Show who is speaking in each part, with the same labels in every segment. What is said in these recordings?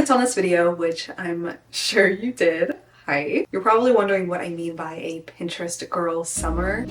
Speaker 1: clicked on this video, which I'm sure you did, hi. You're probably wondering what I mean by a Pinterest girl summer.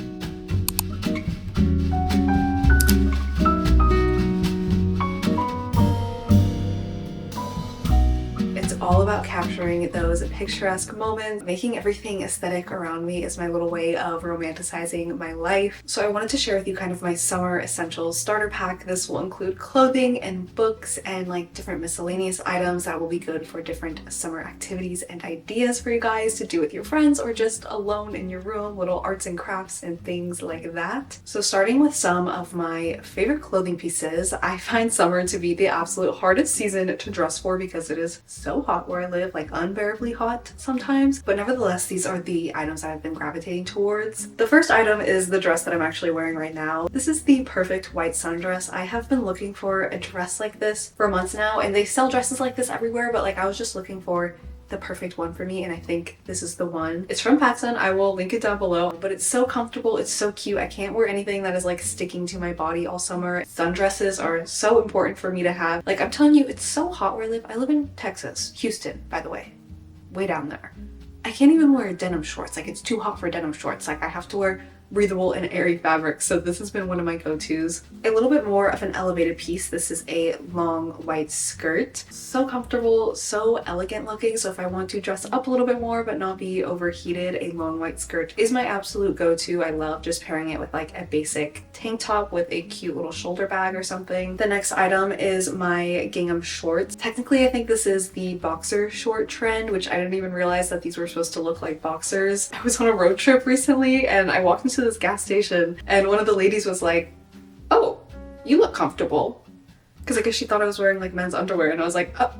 Speaker 1: It's all about capturing those picturesque moments. Making everything aesthetic around me is my little way of romanticizing my life. So I wanted to share with you kind of my summer essentials starter pack. This will include clothing and books and like different miscellaneous items that will be good for different summer activities and ideas for you guys to do with your friends or just alone in your room, little arts and crafts and things like that. So starting with some of my favorite clothing pieces, I find summer to be the absolute hardest season to dress for because it is so hot where I live, like unbearably hot sometimes, but nevertheless these are the items that I've been gravitating towards. The first item is the dress that I'm actually wearing right now. This is the perfect white sundress. I have been looking for a dress like this for months now, and they sell dresses like this everywhere, but like I was just looking for the perfect one for me, and I think this is the one. It's from PacSun. I will link it down below, but it's so comfortable, it's so cute. I can't wear anything that is like sticking to my body all summer. Sundresses are so important for me to have. Like I'm telling you, it's so hot where I live. I live in Texas, Houston, by the way, way down there. I can't even wear denim shorts. Like it's too hot for denim shorts. Like I have to wear breathable and airy fabric, so this has been one of my go-tos. A little bit more of an elevated piece. This is a long white skirt. So comfortable, so elegant looking, so if I want to dress up a little bit more but not be overheated, a long white skirt is my absolute go-to. I love just pairing it with like a basic tank top with a cute little shoulder bag or something. The next item is my gingham shorts. Technically I think this is the boxer short trend, which I didn't even realize that these were supposed to look like boxers. I was on a road trip recently and I walked into this gas station and one of the ladies was like, "Oh, you look comfortable," because I guess she thought I was wearing like men's underwear, and I was like, "Oh,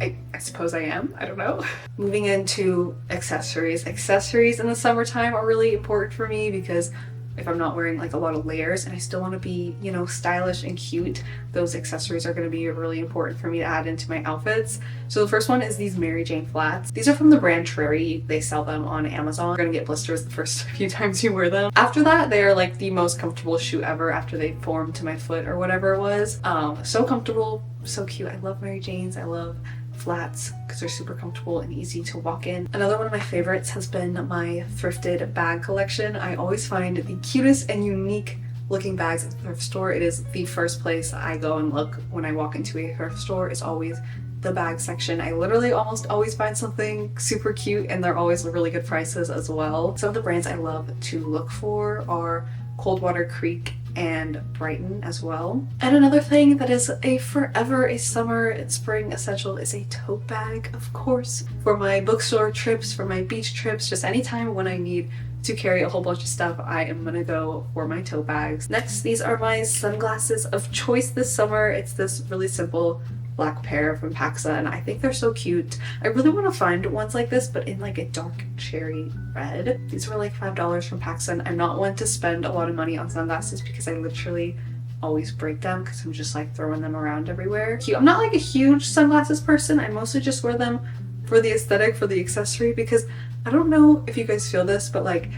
Speaker 1: I suppose I am. I don't know." Moving into accessories. Accessories in the summertime are really important for me because if I'm not wearing like a lot of layers and I still want to be, you know, stylish and cute, those accessories are going to be really important for me to add into my outfits. So the first one is these Mary Jane flats. These are from the brand Trary. They sell them on Amazon. You're going to get blisters the first few times you wear them. After that, they are like the most comfortable shoe ever after they formed to my foot or whatever it was. So comfortable, so cute. I love Mary Janes. I love flats because they're super comfortable and easy to walk in. Another one of my favorites has been my thrifted bag collection. I always find the cutest and unique looking bags at the thrift store. It is the first place I go and look when I walk into a thrift store. It's always the bag section. I literally almost always find something super cute, and they're always really good prices as well. Some of the brands I love to look for are Coldwater Creek and Brighton as well. And another thing that is a forever a summer and spring essential is a tote bag, of course, for my bookstore trips, for my beach trips, just anytime when I need to carry a whole bunch of stuff, I am gonna go for my tote bags. Next, these are my sunglasses of choice this summer. It's this really simple black pair from PacSun. I think they're so cute. I really want to find ones like this, but in like a dark cherry red. These were like $5 from PacSun. I'm not one to spend a lot of money on sunglasses because I literally always break them because I'm just like throwing them around everywhere. Cute. I'm not like a huge sunglasses person. I mostly just wear them for the aesthetic, for the accessory, because I don't know if you guys feel this, but like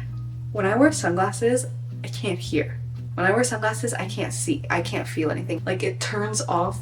Speaker 1: when I wear sunglasses, I can't hear. When I wear sunglasses, I can't see. I can't feel anything. Like it turns off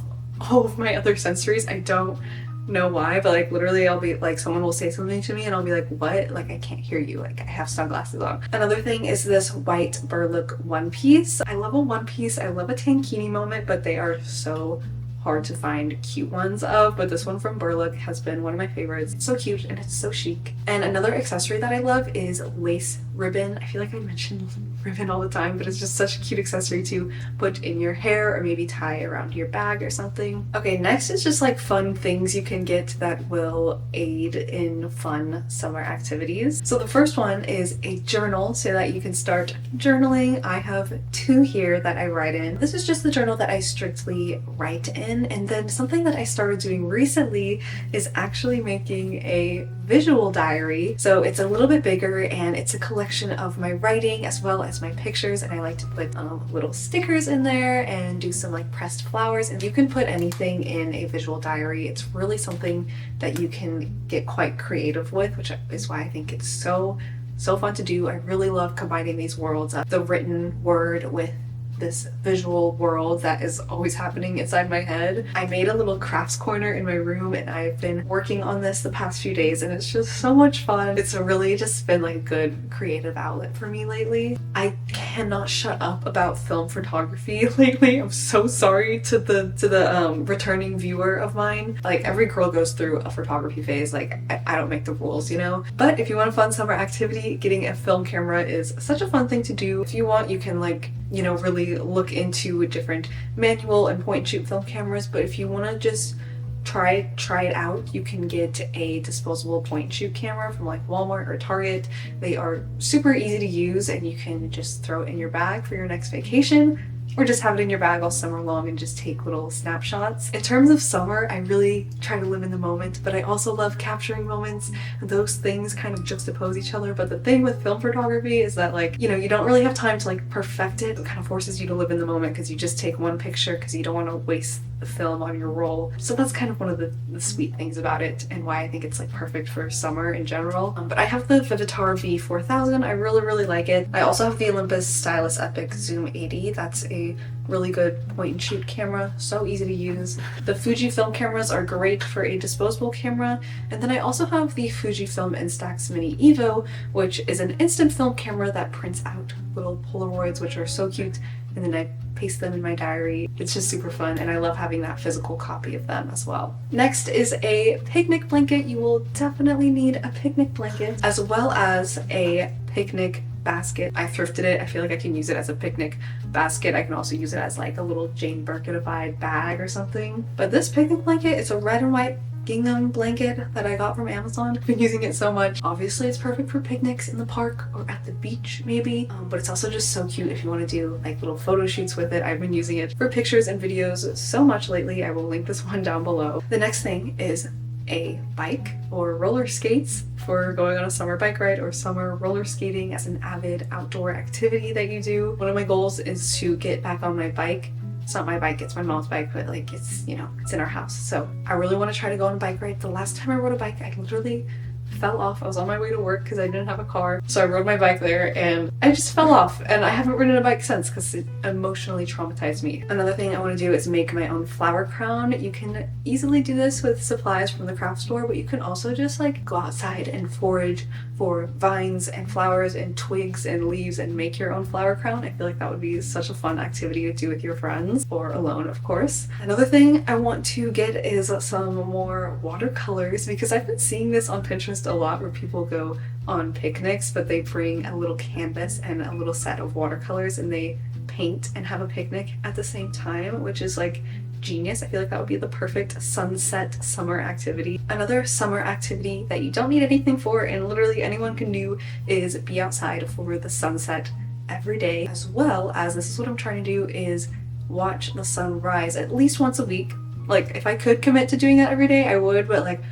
Speaker 1: all of my other sensories. I don't know why, but like literally I'll be like, someone will say something to me and I'll be like, what? Like I can't hear you, like I have sunglasses on. Another thing is this white burlap one piece. I love a one piece. I love a tankini moment, but they are so hard to find cute ones of, but this one from Burlock has been one of my favorites. It's so cute and it's so chic. And another accessory that I love is lace ribbon. I feel like I mention ribbon all the time, but it's just such a cute accessory to put in your hair or maybe tie around your bag or something. Okay, next is just like fun things you can get that will aid in fun summer activities. So the first one is a journal so that you can start journaling. I have two here that I write in. This is just the journal that I strictly write in. And then something that I started doing recently is actually making a visual diary. So it's a little bit bigger and it's a collection of my writing as well as my pictures, and I like to put little stickers in there and do some like pressed flowers, and you can put anything in a visual diary. It's really something that you can get quite creative with, which is why I think it's so fun to do. I really love combining these worlds of the written word with this visual world that is always happening inside my head. I made a little crafts corner in my room and I've been working on this the past few days and it's just so much fun. It's really just been like a good creative outlet for me lately. I cannot shut up about film photography lately. I'm so sorry to the returning viewer of mine. Like, every girl goes through a photography phase. Like, I don't make the rules, you know? But if you want a fun summer activity, getting a film camera is such a fun thing to do. If you want, you can, like, you know, really look into different manual and point and shoot film cameras. But if you want to just try it out, you can get a disposable point and shoot camera from like Walmart or Target. They are super easy to use and you can just throw it in your bag for your next vacation, or just have it in your bag all summer long and just take little snapshots. In terms of summer, I really try to live in the moment, but I also love capturing moments. Those things kind of juxtapose each other. But the thing with film photography is that, like, you know, you don't really have time to like perfect it. It kind of forces you to live in the moment because you just take one picture because you don't want to waste the film on your roll. So that's kind of one of the sweet things about it and why I think it's like perfect for summer in general. But I have the Vivitar V4000. I really like it. I also have the Olympus Stylus Epic Zoom 80. That's a really good point and shoot camera, so easy to use. The Fujifilm cameras are great for a disposable camera. And then I also have the Fujifilm Instax Mini Evo, which is an instant film camera that prints out little Polaroids, which are so cute, and then I paste them in my diary. It's just super fun, and I love having that physical copy of them as well. Next is a picnic blanket. You will definitely need a picnic blanket, as well as a picnic basket. I thrifted it. I feel like I can use it as a picnic basket. I can also use it as like a little Jane Birkin-ified bag or something. But this picnic blanket, it's a red and white gingham blanket that I got from Amazon. I've been using it so much. Obviously it's perfect for picnics in the park or at the beach maybe, but it's also just so cute if you want to do like little photo shoots with it. I've been using it for pictures and videos so much lately. I will link this one down below. The next thing is a bike or roller skates for going on a summer bike ride or summer roller skating as an avid outdoor activity that you do. One of my goals is to get back on my bike. It's not my bike, it's my mom's bike, but like it's, you know, it's in our house. So I really want to try to go on a bike ride. The last time I rode a bike, I literally fell off. I was on my way to work because I didn't have a car. So I rode my bike there and I just fell off, and I haven't ridden a bike since because it emotionally traumatized me. Another thing I want to do is make my own flower crown. You can easily do this with supplies from the craft store, but you can also just like go outside and forage for vines and flowers and twigs and leaves and make your own flower crown. I feel like that would be such a fun activity to do with your friends, or alone, of course. Another thing I want to get is some more watercolors, because I've been seeing this on Pinterest a lot where people go on picnics but they bring a little canvas and a little set of watercolors and they paint and have a picnic at the same time, which is like genius. I feel like that would be the perfect sunset summer activity. Another summer activity that you don't need anything for and literally anyone can do is be outside for the sunset every day, as well as, this is what I'm trying to do, is watch the sun rise at least once a week. Like, if I could commit to doing that every day, I would, but like,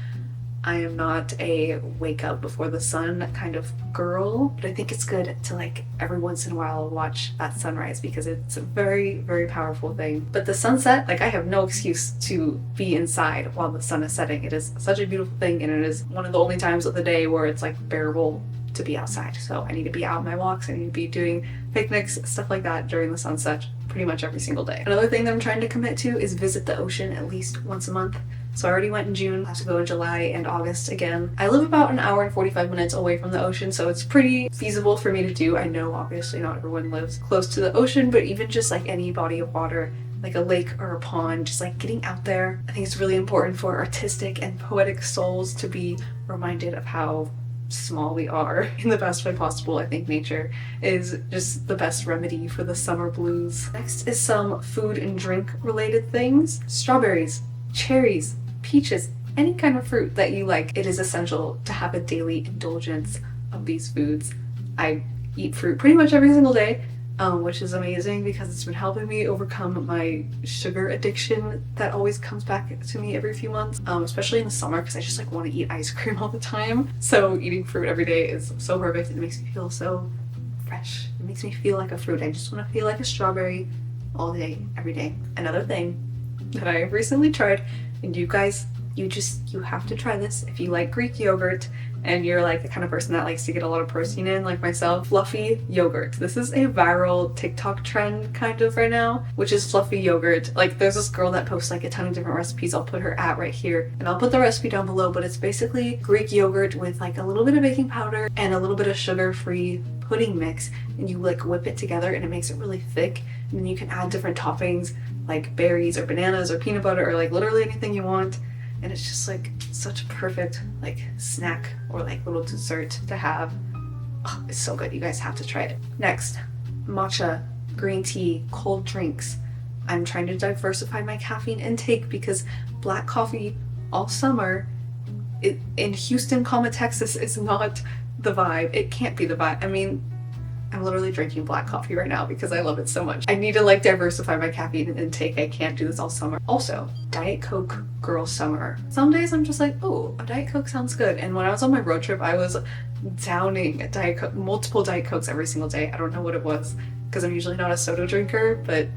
Speaker 1: I am not a wake up before the sun kind of girl, but I think it's good to like every once in a while watch that sunrise because it's a very powerful thing. But the sunset, like, I have no excuse to be inside while the sun is setting. It is such a beautiful thing, and it is one of the only times of the day where it's like bearable to be outside. So I need to be out on my walks, I need to be doing picnics, stuff like that during the sunset pretty much every single day. Another thing that I'm trying to commit to is visit the ocean at least once a month. So I already went in June, I have to go in July and August again. I live about an hour and 45 minutes away from the ocean, so it's pretty feasible for me to do. I know obviously not everyone lives close to the ocean, but even just like any body of water, like a lake or a pond, just like getting out there. I think it's really important for artistic and poetic souls to be reminded of how small we are in the best way possible. I think nature is just the best remedy for the summer blues. Next is some food and drink related things. Strawberries, cherries, peaches, any kind of fruit that you like. It is essential to have a daily indulgence of these foods. I eat fruit pretty much every single day, which is amazing because it's been helping me overcome my sugar addiction that always comes back to me every few months, especially in the summer because I just like want to eat ice cream all the time. So eating fruit every day is so perfect. It makes me feel so fresh. It makes me feel like a fruit. I just want to feel like a strawberry all day, every day. Another thing that I have recently tried, and you guys You have to try this if you like Greek yogurt and you're like the kind of person that likes to get a lot of protein in, like myself. Fluffy yogurt. This is a viral TikTok trend kind of right now, which is fluffy yogurt. Like there's this girl that posts like a ton of different recipes. I'll put her at right here and I'll put the recipe down below, but it's basically Greek yogurt with like a little bit of baking powder and a little bit of sugar-free pudding mix, and you like whip it together and it makes it really thick, and then you can add different toppings like berries or bananas or peanut butter or like literally anything you want. And it's just like such a perfect like snack or like little dessert to have. Oh, it's so good. You guys have to try it. Next, matcha, green tea, cold drinks. I'm trying to diversify my caffeine intake because black coffee all summer in Houston, Texas is not the vibe. It can't be the vibe. I mean, I'm literally drinking black coffee right now because I love it so much. I need to like diversify my caffeine intake. I can't do this all summer. Also, Diet Coke girl summer. Some days I'm just like, oh, a Diet Coke sounds good. And when I was on my road trip, I was downing Diet Coke, multiple Diet Cokes every single day. I don't know what it was because I'm usually not a soda drinker, but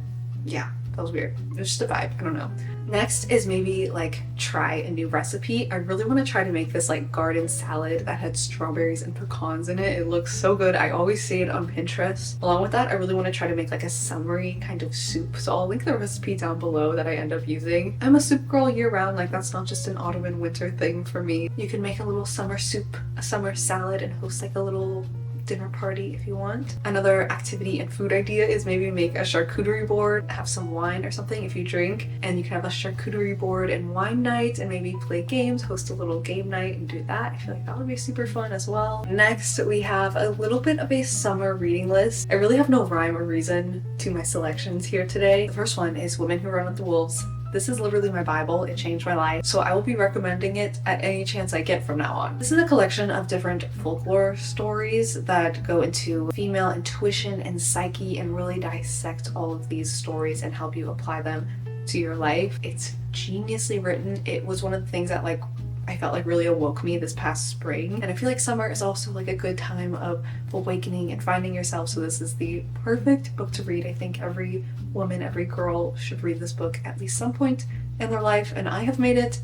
Speaker 1: yeah, that was weird. It was just a vibe. I don't know. Next is maybe like try a new recipe. I really want to try to make this like garden salad that had strawberries and pecans in it. It looks so good. I always see it on Pinterest. Along with that, I really want to try to make like a summery kind of soup. So I'll link the recipe down below that I end up using. I'm a soup girl year round. Like that's not just an autumn and winter thing for me. You can make a little summer soup, a summer salad, and host like a little dinner party if you want. Another activity and food idea is maybe make a charcuterie board, have some wine or something if you drink, and you can have a charcuterie board and wine night and maybe play games, host a little game night and do that. I feel like that would be super fun as well. Next, we have a little bit of a summer reading list. I really have no rhyme or reason to my selections here today. The first one is Women Who Run with the Wolves. This is literally my Bible. It changed my life. So I will be recommending it at any chance I get from now on. This is a collection of different folklore stories that go into female intuition and psyche and really dissect all of these stories and help you apply them to your life. It's geniusly written. It was one of the things that like I felt like really awoke me this past spring. And I feel like summer is also like a good time of awakening and finding yourself. So this is the perfect book to read. I think every woman, every girl should read this book at least some point in their life. And I have made it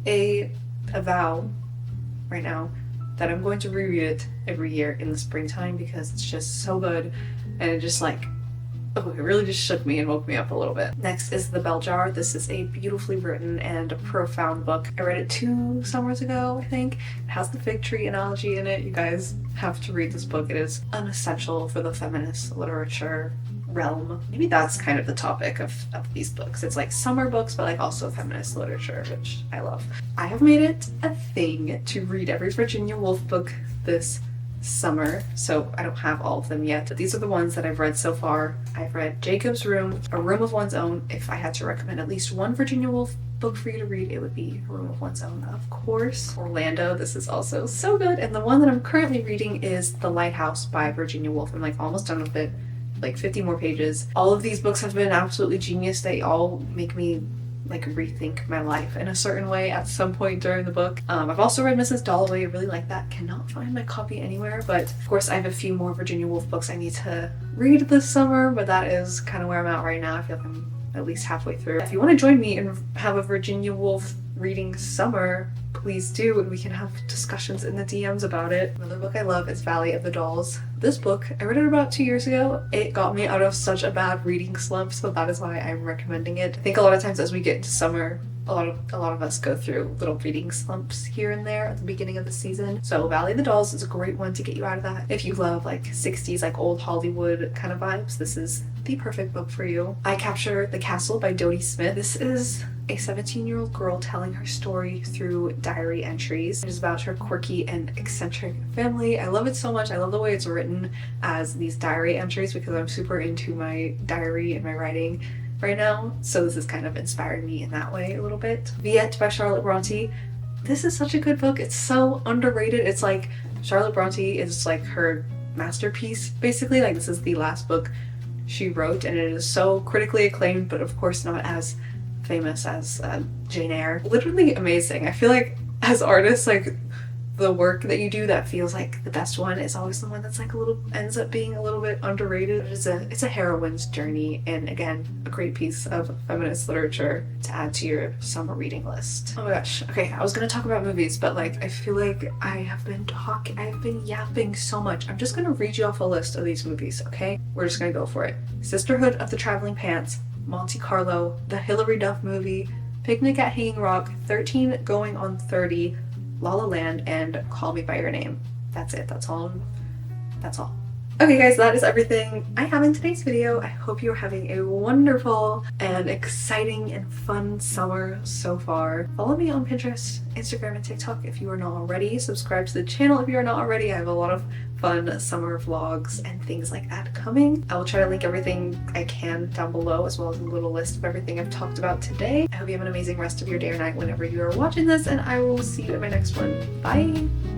Speaker 1: a vow right now that I'm going to reread it every year in the springtime because it's just so good. And it just like, oh, it really just shook me and woke me up a little bit. Next is The Bell Jar. This is a beautifully written and a profound book. I read it 2 summers ago, I think. It has the fig tree analogy in it. You guys have to read this book. It is an essential for the feminist literature realm. Maybe that's kind of the topic of these books. It's like summer books, but like also feminist literature, which I love. I have made it a thing to read every Virginia Woolf book this summer, so I don't have all of them yet, but these are the ones that I've read so far. I've read Jacob's Room, A Room of One's Own. If I had to recommend at least one Virginia Woolf book for you to read, it would be A Room of One's Own, of course. Orlando, this is also so good. And the one that I'm currently reading is The Lighthouse by Virginia Woolf. I'm like almost done with it, like 50 more pages. All of these books have been absolutely genius. They all make me like rethink my life in a certain way at some point during the book. I've also read Mrs. Dalloway. I really like that. Cannot find my copy anywhere, but of course I have a few more Virginia Woolf books I need to read this summer, but that is kind of where I'm at right now. I feel like I'm at least halfway through. If you want to join me and have a Virginia Woolf reading summer, please do, and we can have discussions in the DMs about it. Another book I love is Valley of the Dolls. This book, I read it about 2 years ago. It got me out of such a bad reading slump, so that is why I'm recommending it. I think a lot of times as we get into summer, a lot of us go through little reading slumps here and there at the beginning of the season. So Valley of the Dolls is a great one to get you out of that. If you love like 60s, like old Hollywood kind of vibes, this is the perfect book for you. I Capture the Castle by Dodie Smith. This is a 17-year-old girl telling her story through diary entries. It is about her quirky and eccentric family. I love it so much. I love the way it's written as these diary entries because I'm super into my diary and my writing right now. So this is kind of inspiring me in that way a little bit. Viet by Charlotte Bronte. This is such a good book. It's so underrated. It's like Charlotte Bronte is like her masterpiece, basically. Like this is the last book she wrote and it is so critically acclaimed, but of course not as famous as Jane Eyre. Literally amazing. I feel like as artists, like the work that you do that feels like the best one is always the one that's like ends up being a little bit underrated. It's a heroine's journey, and again, a great piece of feminist literature to add to your summer reading list. Oh my gosh. Okay, I was gonna talk about movies, but like I feel like I've been yapping so much. I'm just gonna read you off a list of these movies, okay? We're just gonna go for it. Sisterhood of the Traveling Pants, Monte Carlo, the Hilary Duff movie, Picnic at Hanging Rock, 13 Going on 30, La La Land, and Call Me by Your Name. That's it. That's all. Okay guys, that is everything I have in today's video. I hope you're having a wonderful and exciting and fun summer so far. Follow me on Pinterest, Instagram, and TikTok if you are not already. Subscribe to the channel if you are not already. I have a lot of fun summer vlogs and things like that coming. I will try to link everything I can down below, as well as a little list of everything I've talked about today. I hope you have an amazing rest of your day or night whenever you are watching this, and I will see you in my next one. Bye!